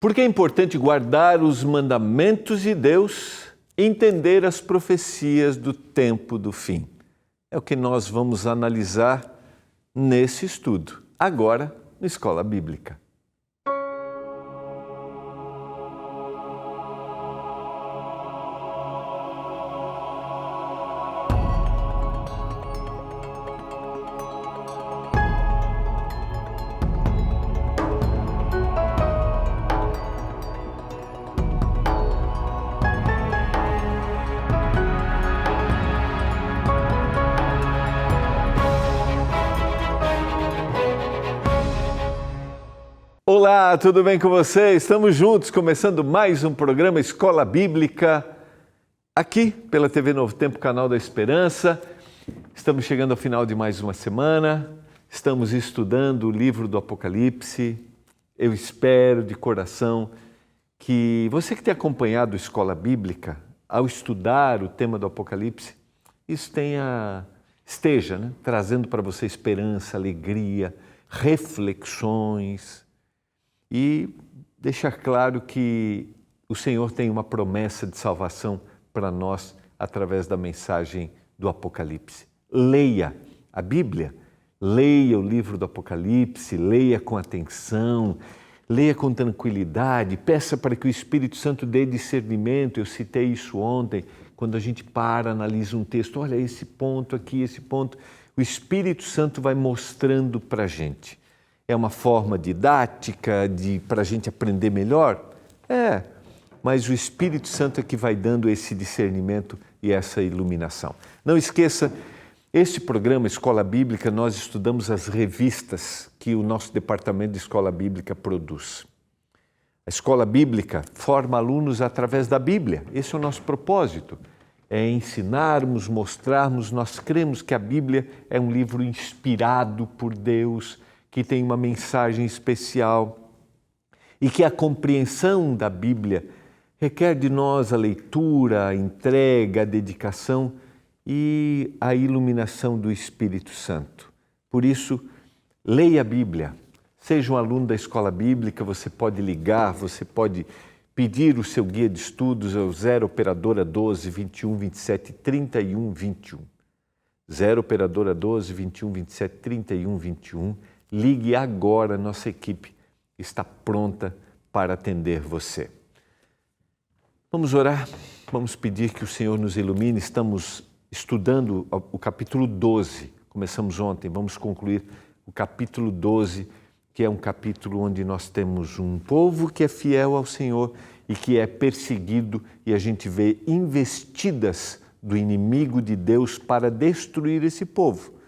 Porque é importante guardar os mandamentos de Deus e entender as profecias do tempo do fim. É o que nós vamos analisar nesse estudo, agora na Escola Bíblica. Olá, tudo bem com vocês? Estamos juntos, começando mais um programa Escola Bíblica, aqui pela TV Novo Tempo, canal da Esperança. Estamos chegando ao final de mais uma semana, estamos estudando o livro do Apocalipse. Eu espero de coração que você que tem acompanhado a Escola Bíblica, ao estudar o tema do Apocalipse, isso esteja trazendo para você esperança, alegria, reflexões. E deixar claro que o Senhor tem uma promessa de salvação para nós através da mensagem do Apocalipse. Leia a Bíblia, leia o livro do Apocalipse, leia com atenção, leia com tranquilidade, peça para que o Espírito Santo dê discernimento. Eu citei isso ontem, quando a gente analisa um texto, olha esse ponto aqui, esse ponto, o Espírito Santo vai mostrando para a gente. É uma forma didática para a gente aprender melhor? É, mas o Espírito Santo é que vai dando esse discernimento e essa iluminação. Não esqueça, este programa Escola Bíblica, nós estudamos as revistas que o nosso departamento de Escola Bíblica produz. A Escola Bíblica forma alunos através da Bíblia, esse é o nosso propósito. É ensinarmos, mostrarmos, nós cremos que a Bíblia é um livro inspirado por Deus, que tem uma mensagem especial e que a compreensão da Bíblia requer de nós a leitura, a entrega, a dedicação e a iluminação do Espírito Santo. Por isso, leia a Bíblia. Seja um aluno da Escola Bíblica, você pode ligar, você pode pedir o seu guia de estudos ao 0 operadora 12 21 27 31 21. 0 operadora 12 21 27 31 21. Ligue agora, nossa equipe está pronta para atender você. Vamos orar, vamos pedir que o Senhor nos ilumine. Estamos estudando o capítulo 12, começamos ontem, vamos concluir o capítulo 12, que é um capítulo onde nós temos um povo que é fiel ao Senhor e que é perseguido, e a gente vê investidas do inimigo de Deus para destruir esse povo.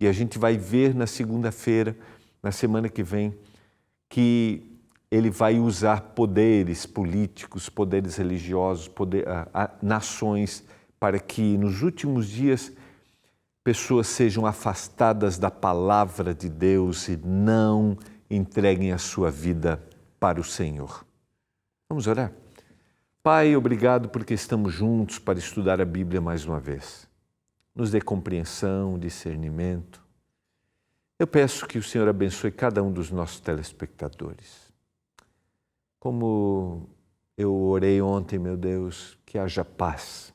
E a gente vai ver na segunda-feira, na semana que vem, que ele vai usar poderes políticos, poderes religiosos, nações, para que nos últimos dias pessoas sejam afastadas da palavra de Deus e não entreguem a sua vida para o Senhor. Vamos orar? Pai, obrigado porque estamos juntos para estudar a Bíblia mais uma vez. Nos dê compreensão, discernimento. Eu peço que o Senhor abençoe cada um dos nossos telespectadores. Como eu orei ontem, meu Deus, que haja paz.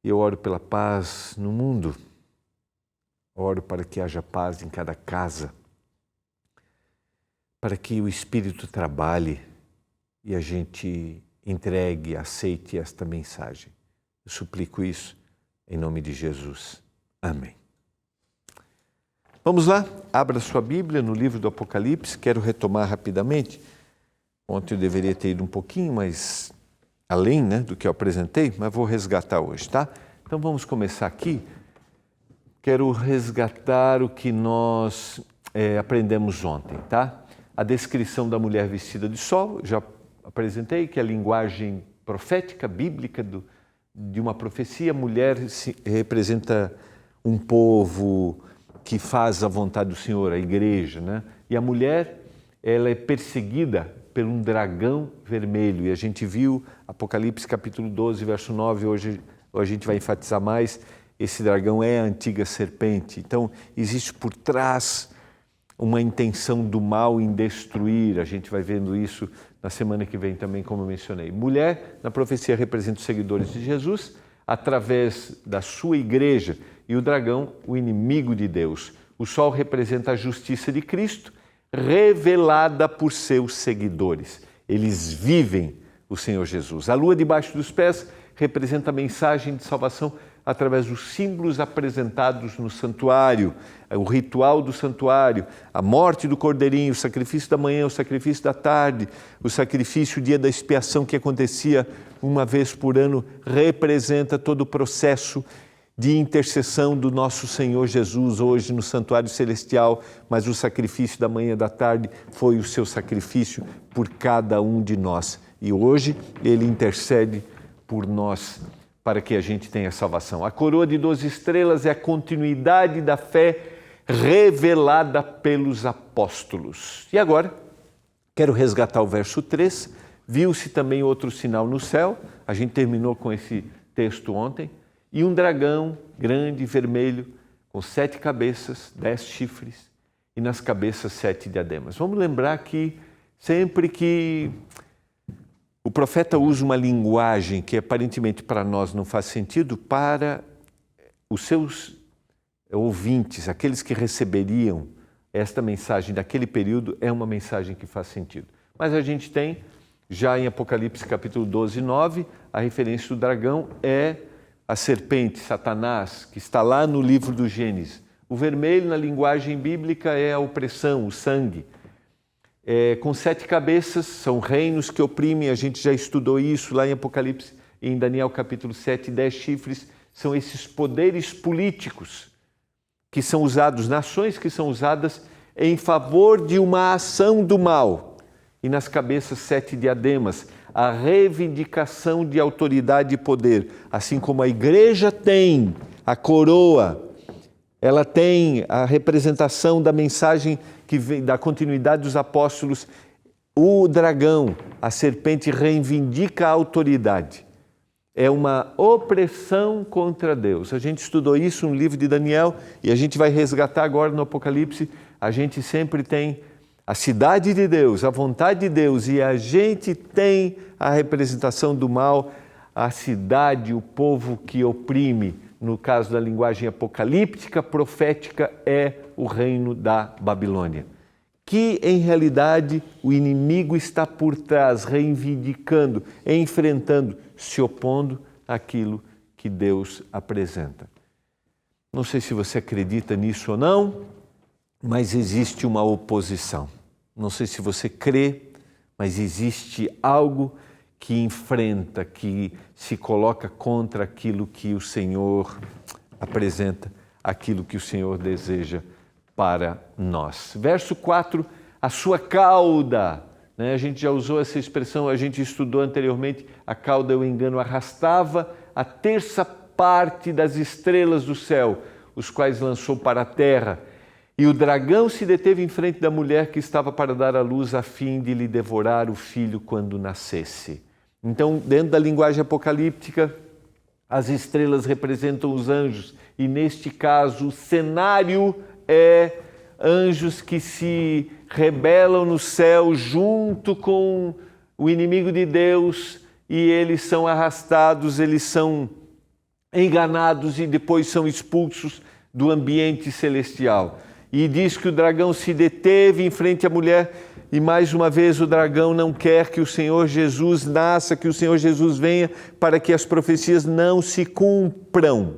Eu oro pela paz no mundo. Oro para que haja paz em cada casa. Para que o Espírito trabalhe e a gente entregue, aceite esta mensagem. Eu suplico isso em nome de Jesus. Amém. Vamos lá, abra sua Bíblia no livro do Apocalipse. Quero retomar rapidamente. Ontem eu deveria ter ido um pouquinho mais além do que eu apresentei, mas vou resgatar hoje, tá? Então vamos começar aqui. Quero resgatar o que nós aprendemos ontem, tá? A descrição da mulher vestida de sol, já apresentei, que é a linguagem profética, bíblica de uma profecia. A mulher representa um povo que faz a vontade do Senhor, a igreja, né? E a mulher, ela é perseguida por um dragão vermelho. E a gente viu Apocalipse capítulo 12, verso 9, hoje a gente vai enfatizar mais, esse dragão é a antiga serpente. Então, existe por trás uma intenção do mal em destruir. A gente vai vendo isso na semana que vem também, como eu mencionei. Mulher, na profecia, representa os seguidores de Jesus, através da sua igreja, e o dragão, o inimigo de Deus. O sol representa a justiça de Cristo, revelada por seus seguidores. Eles vivem o Senhor Jesus. A lua debaixo dos pés representa a mensagem de salvação através dos símbolos apresentados no santuário, o ritual do santuário, a morte do cordeirinho, o sacrifício da manhã, o sacrifício da tarde, o sacrifício, o dia da expiação que acontecia uma vez por ano, representa todo o processo de intercessão do nosso Senhor Jesus hoje no santuário celestial, mas o sacrifício da manhã e da tarde foi o seu sacrifício por cada um de nós. E hoje ele intercede por nós para que a gente tenha salvação. A coroa de 12 estrelas é a continuidade da fé revelada pelos apóstolos. E agora, quero resgatar o verso 3. Viu-se também outro sinal no céu, a gente terminou com esse texto ontem, e um dragão grande, vermelho, com 7 cabeças, 10 chifres, e nas cabeças 7 diademas. Vamos lembrar que sempre que o profeta usa uma linguagem que aparentemente para nós não faz sentido, para os seus ouvintes, aqueles que receberiam esta mensagem daquele período, é uma mensagem que faz sentido. Mas a gente tem, já em Apocalipse capítulo 12, 9, a referência do dragão é a serpente, Satanás, que está lá no livro do Gênesis. O vermelho, na linguagem bíblica, é a opressão, o sangue. Com 7 cabeças, são reinos que oprimem, a gente já estudou isso lá em Apocalipse, em Daniel capítulo 7, 10 chifres, são esses poderes políticos que são usados, nações que são usadas em favor de uma ação do mal. E nas cabeças 7 diademas, a reivindicação de autoridade e poder, assim como a igreja tem a coroa, ela tem a representação da mensagem que vem da continuidade dos apóstolos, o dragão, a serpente, reivindica a autoridade. É uma opressão contra Deus. A gente estudou isso no livro de Daniel e a gente vai resgatar agora no Apocalipse. A gente sempre tem a cidade de Deus, a vontade de Deus, e a gente tem a representação do mal, a cidade, o povo que oprime. No caso da linguagem apocalíptica, profética, é o reino da Babilônia. Que, em realidade, o inimigo está por trás, reivindicando, enfrentando, se opondo àquilo que Deus apresenta. Não sei se você acredita nisso ou não, mas existe uma oposição. Não sei se você crê, mas existe algo que enfrenta, que se coloca contra aquilo que o Senhor apresenta, aquilo que o Senhor deseja para nós. Verso 4, a sua cauda. A gente já usou essa expressão, a gente estudou anteriormente, a cauda, o engano, arrastava a 1/3 parte das estrelas do céu, os quais lançou para a terra. E o dragão se deteve em frente da mulher que estava para dar à luz, a fim de lhe devorar o filho quando nascesse. Então, dentro da linguagem apocalíptica, as estrelas representam os anjos, e neste caso o cenário é anjos que se rebelam no céu junto com o inimigo de Deus, e eles são arrastados, eles são enganados e depois são expulsos do ambiente celestial. E diz que o dragão se deteve em frente à mulher, e mais uma vez o dragão não quer que o Senhor Jesus nasça, que o Senhor Jesus venha, para que as profecias não se cumpram.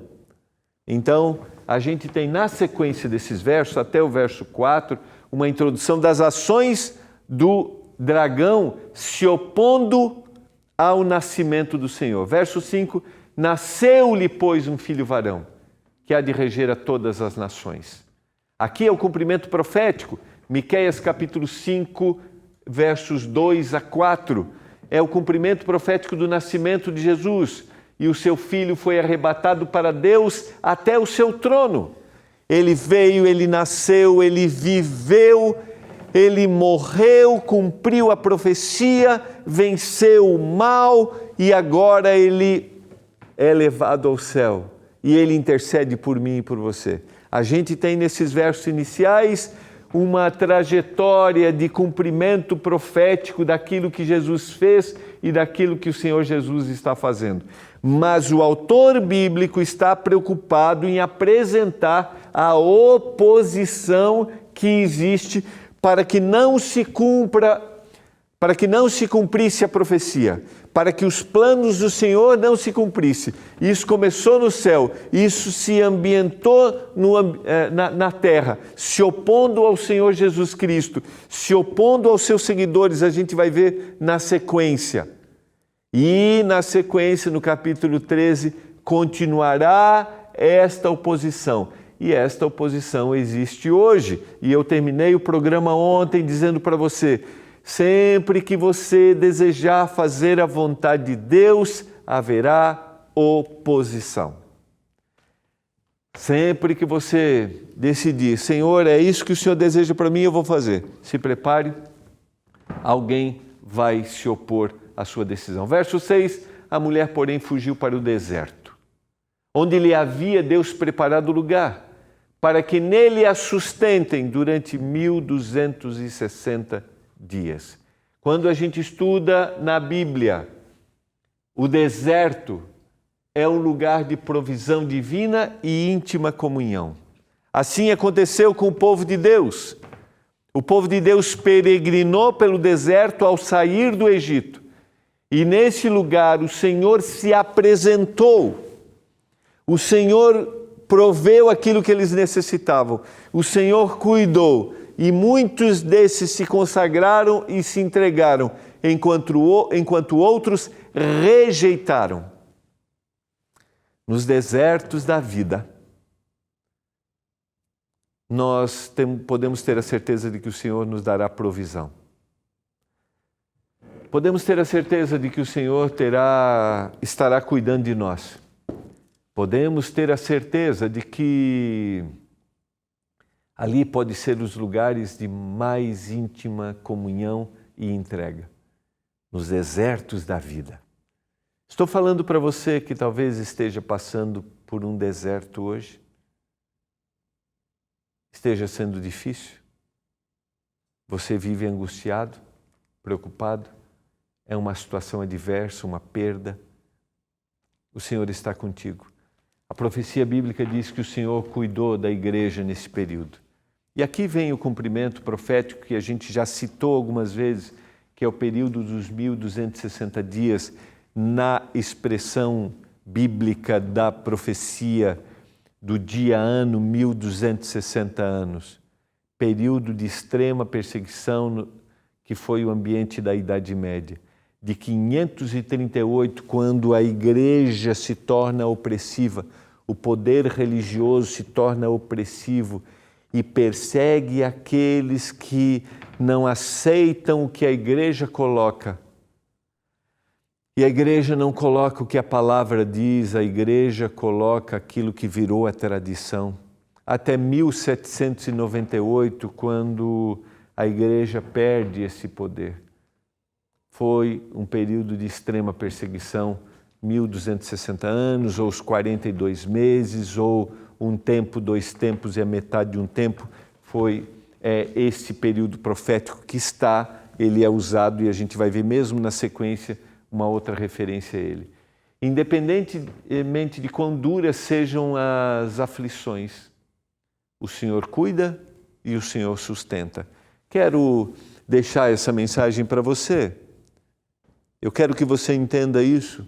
Então, a gente tem na sequência desses versos, até o verso 4, uma introdução das ações do dragão se opondo ao nascimento do Senhor. Verso 5, nasceu-lhe, pois, um filho varão, que há de reger a todas as nações. Aqui é o cumprimento profético, Miqueias capítulo 5, versos 2 a 4. É o cumprimento profético do nascimento de Jesus. E o seu filho foi arrebatado para Deus até o seu trono. Ele veio, ele nasceu, ele viveu, ele morreu, cumpriu a profecia, venceu o mal e agora ele é levado ao céu. E ele intercede por mim e por você. A gente tem nesses versos iniciais uma trajetória de cumprimento profético daquilo que Jesus fez e daquilo que o Senhor Jesus está fazendo. Mas o autor bíblico está preocupado em apresentar a oposição que existe para que não se cumprisse a profecia, para que os planos do Senhor não se cumprissem. Isso começou no céu, isso se ambientou na terra, se opondo ao Senhor Jesus Cristo, se opondo aos seus seguidores, a gente vai ver na sequência. E na sequência, no capítulo 13, continuará esta oposição. E esta oposição existe hoje. E eu terminei o programa ontem dizendo para você: sempre que você desejar fazer a vontade de Deus, haverá oposição. Sempre que você decidir, Senhor, é isso que o Senhor deseja para mim, eu vou fazer. Se prepare, alguém vai se opor à sua decisão. Verso 6, a mulher, porém, fugiu para o deserto, onde lhe havia Deus preparado lugar, para que nele a sustentem durante 1260 dias. Quando a gente estuda na Bíblia, o deserto é um lugar de provisão divina e íntima comunhão. Assim aconteceu com o povo de Deus. O povo de Deus peregrinou pelo deserto ao sair do Egito. E nesse lugar o Senhor se apresentou. O Senhor proveu aquilo que eles necessitavam. O Senhor cuidou. E muitos desses se consagraram e se entregaram, enquanto outros rejeitaram. Nos desertos da vida, nós podemos ter a certeza de que o Senhor nos dará provisão. Podemos ter a certeza de que o Senhor estará cuidando de nós. Podemos ter a certeza de que ali pode ser os lugares de mais íntima comunhão e entrega, nos desertos da vida. Estou falando para você que talvez esteja passando por um deserto hoje, esteja sendo difícil, você vive angustiado, preocupado, é uma situação adversa, uma perda. O Senhor está contigo. A profecia bíblica diz que o Senhor cuidou da igreja nesse período. E aqui vem o cumprimento profético que a gente já citou algumas vezes, que é o período dos 1260 dias, na expressão bíblica da profecia do dia-ano 1260 anos. Período de extrema perseguição que foi o ambiente da Idade Média. De 538, quando a igreja se torna opressiva, o poder religioso se torna opressivo e persegue aqueles que não aceitam o que a igreja coloca. E a igreja não coloca o que a palavra diz, a igreja coloca aquilo que virou a tradição. Até 1798, quando a igreja perde esse poder. Foi um período de extrema perseguição, 1260 anos, ou os 42 meses, ou um tempo, 2 tempos e a metade de um tempo. Foi esse período profético que ele é usado e a gente vai ver mesmo na sequência uma outra referência a ele. Independentemente de quão duras sejam as aflições, o Senhor cuida e o Senhor sustenta. Quero deixar essa mensagem para você. Eu quero que você entenda isso.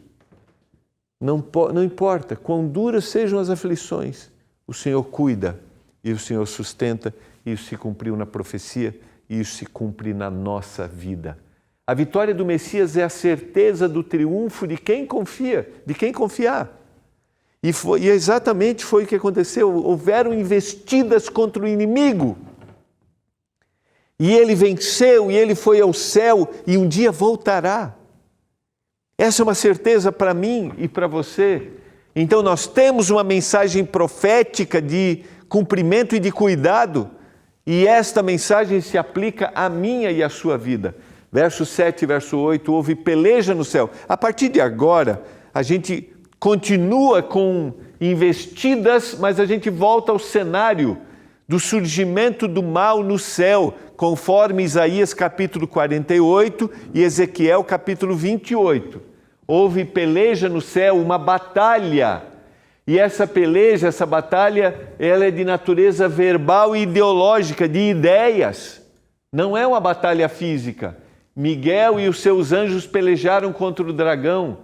Não importa quão duras sejam as aflições, o Senhor cuida e o Senhor sustenta. Isso se cumpriu na profecia e isso se cumpre na nossa vida. A vitória do Messias é a certeza do triunfo de quem confia, de quem confiar. E exatamente foi o que aconteceu. Houveram investidas contra o inimigo. E ele venceu, e ele foi ao céu, e um dia voltará. Essa é uma certeza para mim e para você. Então nós temos uma mensagem profética de cumprimento e de cuidado, e esta mensagem se aplica à minha e à sua vida. Verso 7 e verso 8, houve peleja no céu. A partir de agora, a gente continua com investidas, mas a gente volta ao cenário do surgimento do mal no céu, conforme Isaías capítulo 48 e Ezequiel capítulo 28. Houve peleja no céu, uma batalha. E essa peleja, essa batalha, ela é de natureza verbal e ideológica, de ideias. Não é uma batalha física. Miguel e os seus anjos pelejaram contra o dragão.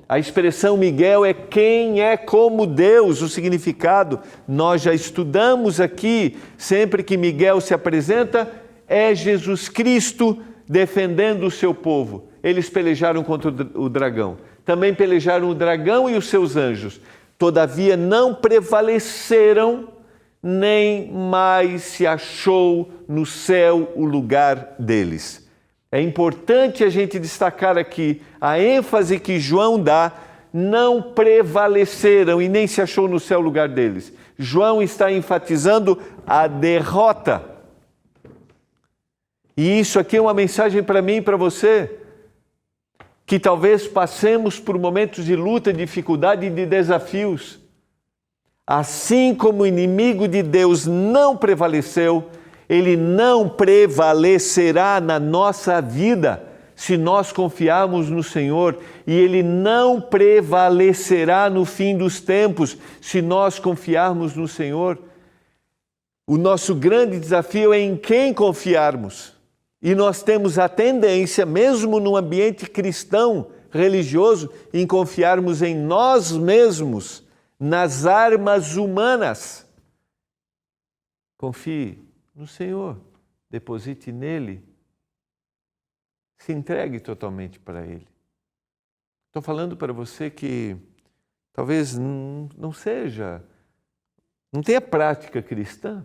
A expressão Miguel é quem é como Deus, o significado. Nós já estudamos aqui, sempre que Miguel se apresenta, é Jesus Cristo defendendo o seu povo. Eles pelejaram contra o dragão. Também pelejaram o dragão e os seus anjos. Todavia não prevaleceram, nem mais se achou no céu o lugar deles. É importante a gente destacar aqui a ênfase que João dá, não prevaleceram e nem se achou no céu o lugar deles. João está enfatizando a derrota. E isso aqui é uma mensagem para mim e para você, que talvez passemos por momentos de luta, de dificuldade e de desafios. Assim como o inimigo de Deus não prevaleceu, ele não prevalecerá na nossa vida se nós confiarmos no Senhor, e ele não prevalecerá no fim dos tempos se nós confiarmos no Senhor. O nosso grande desafio é em quem confiarmos. E nós temos a tendência, mesmo num ambiente cristão, religioso, em confiarmos em nós mesmos, nas armas humanas. Confie no Senhor, deposite nele, se entregue totalmente para ele. Estou falando para você que talvez não tenha prática cristã.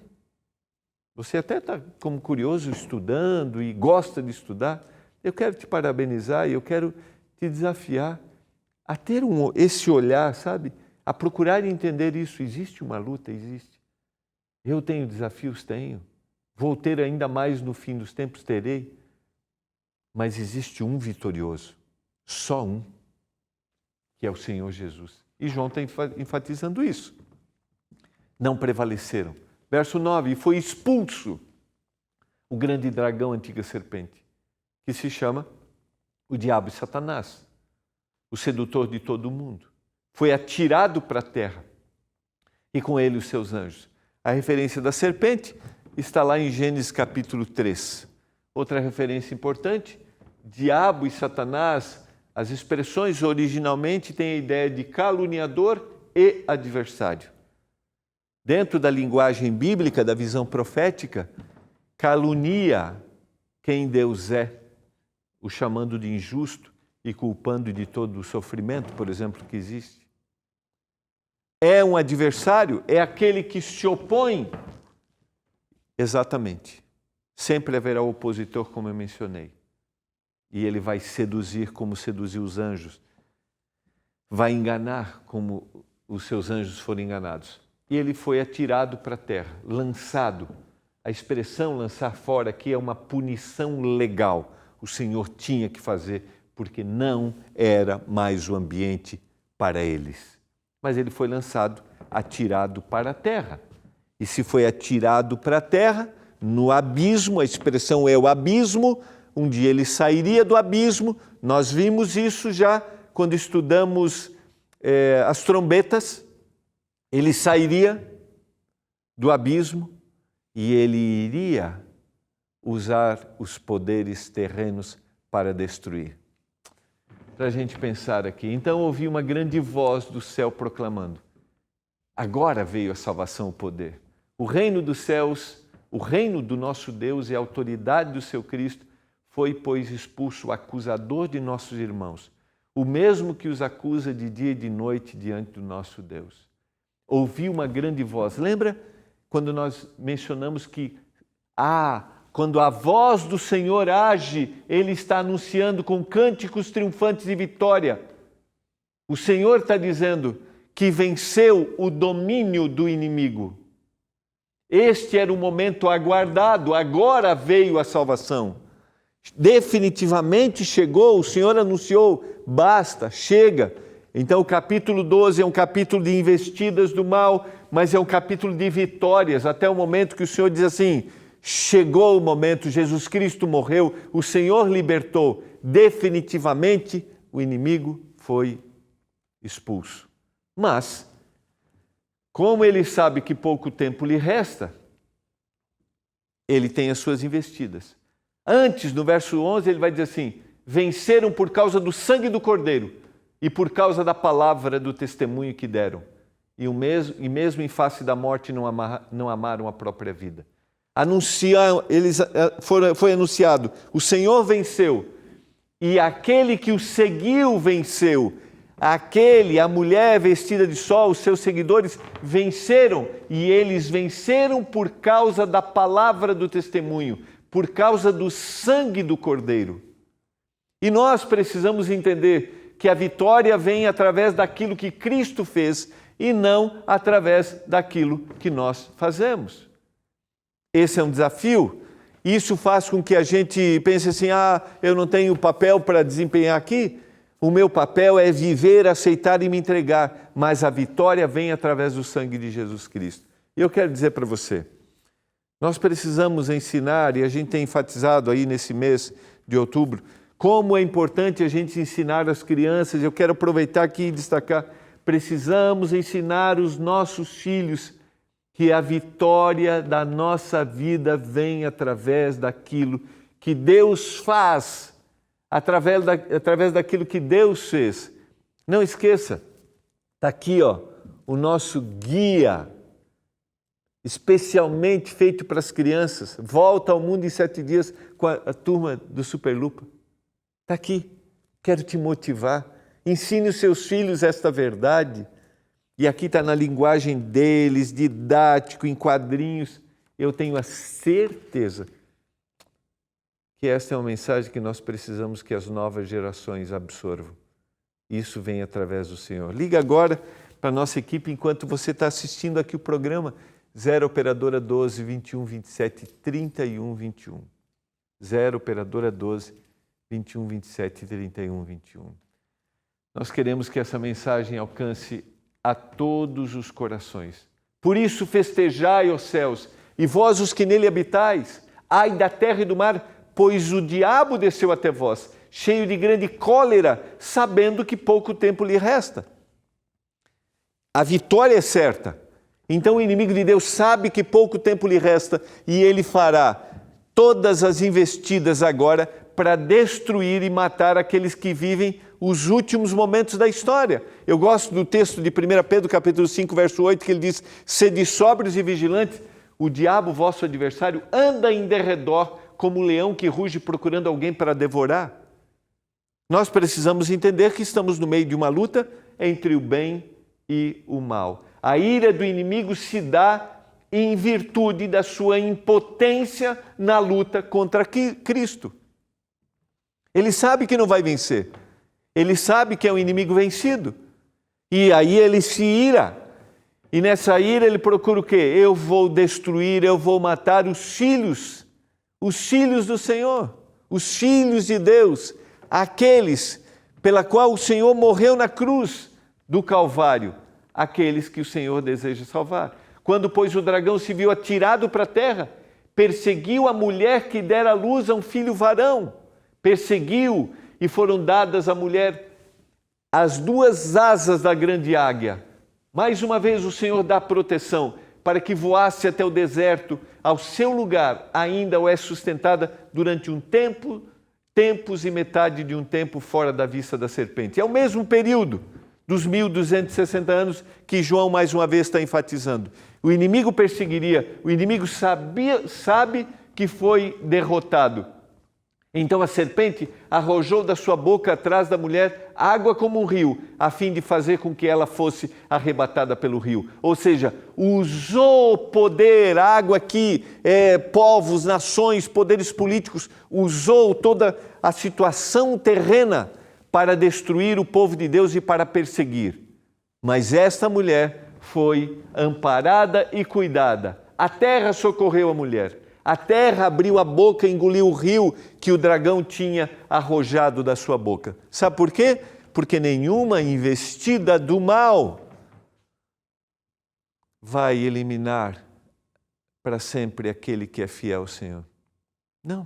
Você até está como curioso estudando e gosta de estudar. Eu quero te parabenizar e eu quero te desafiar a ter esse olhar, sabe? A procurar entender isso. Existe uma luta? Existe. Eu tenho desafios? Tenho. Vou ter ainda mais no fim dos tempos? Terei. Mas existe um vitorioso, só um, que é o Senhor Jesus. E João está enfatizando isso. Não prevaleceram. Verso 9, e foi expulso o grande dragão, a antiga serpente, que se chama o diabo e Satanás, o sedutor de todo o mundo. Foi atirado para a terra e com ele os seus anjos. A referência da serpente está lá em Gênesis capítulo 3. Outra referência importante, diabo e Satanás, as expressões originalmente têm a ideia de caluniador e adversário. Dentro da linguagem bíblica, da visão profética, calunia quem Deus é, o chamando de injusto e culpando de todo o sofrimento, por exemplo, que existe. É um adversário, é aquele que se opõe. Exatamente. Sempre haverá o opositor, como eu mencionei. E ele vai seduzir como seduziu os anjos. Vai enganar como os seus anjos foram enganados. E ele foi atirado para a terra, lançado. A expressão lançar fora aqui é uma punição legal. O Senhor tinha que fazer, porque não era mais o ambiente para eles. Mas ele foi lançado, atirado para a terra. E se foi atirado para a terra, no abismo, a expressão é o abismo, um dia ele sairia do abismo. Nós vimos isso já quando estudamos as trombetas. Ele sairia do abismo e ele iria usar os poderes terrenos para destruir. Para a gente pensar aqui. Então ouvi uma grande voz do céu proclamando: agora veio a salvação, o poder. O reino dos céus, o reino do nosso Deus e a autoridade do seu Cristo, foi, pois, expulso o acusador de nossos irmãos, o mesmo que os acusa de dia e de noite diante do nosso Deus. Ouvi uma grande voz. Lembra quando nós mencionamos que quando a voz do Senhor age, Ele está anunciando com cânticos triunfantes de vitória. O Senhor está dizendo que venceu o domínio do inimigo. Este era o momento aguardado, agora veio a salvação. Definitivamente chegou, o Senhor anunciou, basta, chega. Então o capítulo 12 é um capítulo de investidas do mal, mas é um capítulo de vitórias, até o momento que o Senhor diz assim: chegou o momento, Jesus Cristo morreu, o Senhor libertou, definitivamente o inimigo foi expulso. Mas, como ele sabe que pouco tempo lhe resta, ele tem as suas investidas. Antes, no verso 11, ele vai dizer assim: venceram por causa do sangue do Cordeiro e por causa da palavra do testemunho que deram. E mesmo em face da morte não amaram a própria vida. Foi anunciado: o Senhor venceu, e aquele que o seguiu venceu. A mulher vestida de sol, os seus seguidores venceram, e eles venceram por causa da palavra do testemunho, por causa do sangue do Cordeiro. E nós precisamos entender que a vitória vem através daquilo que Cristo fez e não através daquilo que nós fazemos. Esse é um desafio. Isso faz com que a gente pense assim: eu não tenho papel para desempenhar aqui. O meu papel é viver, aceitar e me entregar, mas a vitória vem através do sangue de Jesus Cristo. E eu quero dizer para você, nós precisamos ensinar, e a gente tem enfatizado aí nesse mês de outubro, como é importante a gente ensinar as crianças. Eu quero aproveitar aqui e destacar: precisamos ensinar os nossos filhos que a vitória da nossa vida vem através daquilo que Deus faz, através daquilo que Deus fez. Não esqueça, está aqui o nosso guia, especialmente feito para as crianças. Volta ao mundo em 7 dias com a turma do Superlupa. Está aqui, quero te motivar. Ensine os seus filhos esta verdade. E aqui está na linguagem deles, didático, em quadrinhos. Eu tenho a certeza que esta é uma mensagem que nós precisamos que as novas gerações absorvam. Isso vem através do Senhor. Liga agora para a nossa equipe enquanto você está assistindo aqui o programa. 0 Operadora 12 21 27 31 21. 0 Operadora 12 21 27 31 21. Nós queremos que essa mensagem alcance a todos os corações. Por isso festejai, ó céus, e vós os que nele habitais, ai da terra e do mar, pois o diabo desceu até vós, cheio de grande cólera, sabendo que pouco tempo lhe resta. A vitória é certa. Então o inimigo de Deus sabe que pouco tempo lhe resta e ele fará todas as investidas agora para destruir e matar aqueles que vivem os últimos momentos da história. Eu gosto do texto de 1 Pedro, capítulo 5, verso 8, que ele diz: sede sóbrios e vigilantes, o diabo, vosso adversário, anda em derredor como um leão que ruge procurando alguém para devorar. Nós precisamos entender que estamos no meio de uma luta entre o bem e o mal. A ira do inimigo se dá em virtude da sua impotência na luta contra Cristo. Ele sabe que não vai vencer. Ele sabe que é um inimigo vencido. E aí ele se ira. E nessa ira ele procura o quê? Eu vou destruir, eu vou matar os filhos do Senhor, os filhos de Deus, aqueles pela qual o Senhor morreu na cruz do Calvário, aqueles que o Senhor deseja salvar. Quando, pois, o dragão se viu atirado para a terra, perseguiu a mulher que dera à luz a um filho varão. Perseguiu, e foram dadas à mulher as 2 asas da grande águia. Mais uma vez o Senhor dá proteção para que voasse até o deserto, ao seu lugar ainda o é sustentada durante um tempo, tempos e metade de um tempo fora da vista da serpente. É o mesmo período dos 1260 anos que João mais uma vez está enfatizando. O inimigo perseguiria, o inimigo sabe que foi derrotado. Então a serpente arrojou da sua boca atrás da mulher água como um rio, a fim de fazer com que ela fosse arrebatada pelo rio. Ou seja, usou poder, água aqui, povos, nações, poderes políticos, usou toda a situação terrena para destruir o povo de Deus e para perseguir. Mas esta mulher foi amparada e cuidada. A terra socorreu a mulher. A terra abriu a boca e engoliu o rio que o dragão tinha arrojado da sua boca. Sabe por quê? Porque nenhuma investida do mal vai eliminar para sempre aquele que é fiel ao Senhor. Não,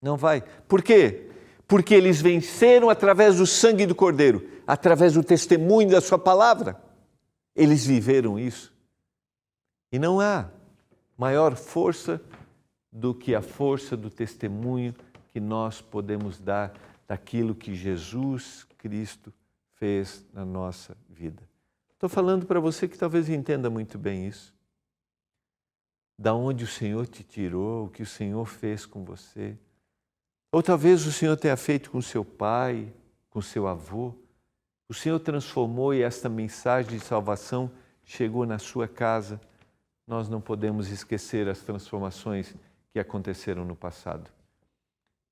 não vai. Por quê? Porque eles venceram através do sangue do Cordeiro, através do testemunho da sua palavra. Eles viveram isso. E não há maior força do que a força do testemunho que nós podemos dar daquilo que Jesus Cristo fez na nossa vida. Estou falando para você que talvez entenda muito bem isso. Da onde o Senhor te tirou, o que o Senhor fez com você. Ou talvez o Senhor tenha feito com seu pai, com seu avô. O Senhor transformou e esta mensagem de salvação chegou na sua casa. Nós não podemos esquecer as transformações que aconteceram no passado.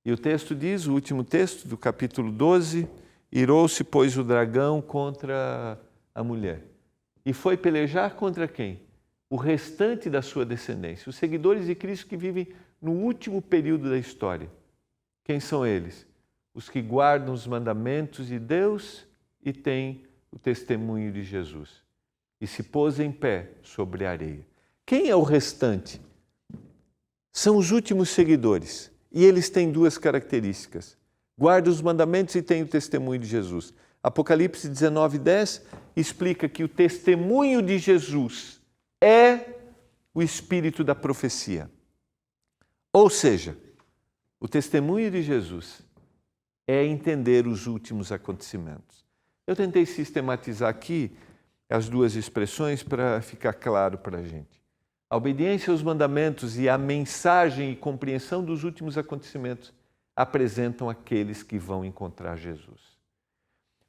E o texto diz, o último texto do capítulo 12, irou-se, pois, o dragão contra a mulher. E foi pelejar contra quem? O restante da sua descendência, os seguidores de Cristo que vivem no último período da história. Quem são eles? Os que guardam os mandamentos de Deus e têm o testemunho de Jesus. E se pôs em pé sobre a areia. Quem é o restante? São os últimos seguidores. E eles têm duas características. Guardam os mandamentos e têm o testemunho de Jesus. Apocalipse 19:10 explica que o testemunho de Jesus é o espírito da profecia. Ou seja, o testemunho de Jesus é entender os últimos acontecimentos. Eu tentei sistematizar aqui as duas expressões para ficar claro para a gente. A obediência aos mandamentos e a mensagem e compreensão dos últimos acontecimentos apresentam aqueles que vão encontrar Jesus.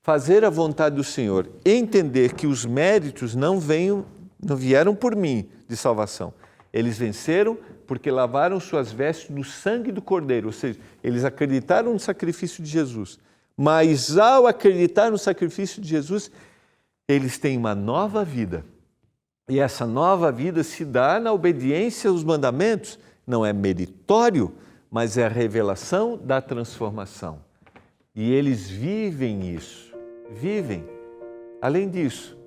Fazer a vontade do Senhor, entender que os méritos não vieram por mim de salvação. Eles venceram porque lavaram suas vestes no sangue do Cordeiro, ou seja, eles acreditaram no sacrifício de Jesus. Mas ao acreditar no sacrifício de Jesus, eles têm uma nova vida. E essa nova vida se dá na obediência aos mandamentos. Não é meritório, mas é a revelação da transformação. E eles vivem isso, vivem. Além disso,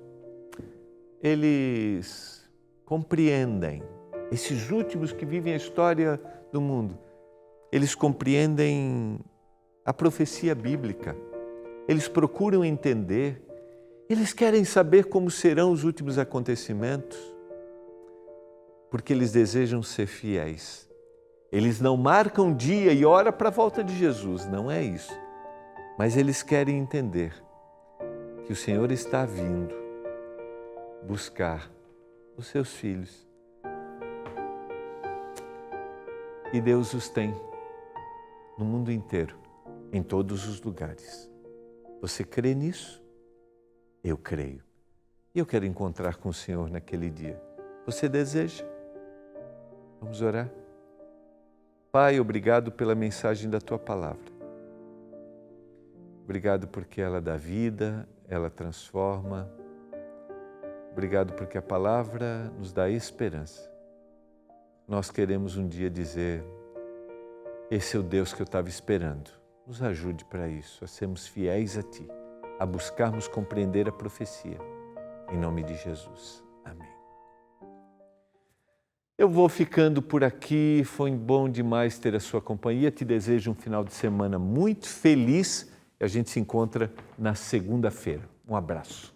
eles compreendem, esses últimos que vivem a história do mundo, eles compreendem a profecia bíblica, eles procuram entender, eles querem saber como serão os últimos acontecimentos, porque eles desejam ser fiéis. Eles não marcam dia e hora para a volta de Jesus, não é isso. Mas eles querem entender que o Senhor está vindo buscar os seus filhos. E Deus os tem no mundo inteiro, em todos os lugares. Você crê nisso? Eu creio. E eu quero encontrar com o Senhor naquele dia. Você deseja? Vamos orar? Pai, obrigado pela mensagem da Tua Palavra. Obrigado porque ela dá vida, ela transforma. Obrigado porque a Palavra nos dá esperança. Nós queremos um dia dizer, esse é o Deus que eu estava esperando. Nos ajude para isso, a sermos fiéis a Ti, a buscarmos compreender a profecia. Em nome de Jesus. Amém. Eu vou ficando por aqui, foi bom demais ter a sua companhia. Te desejo um final de semana muito feliz e a gente se encontra na segunda-feira. Um abraço.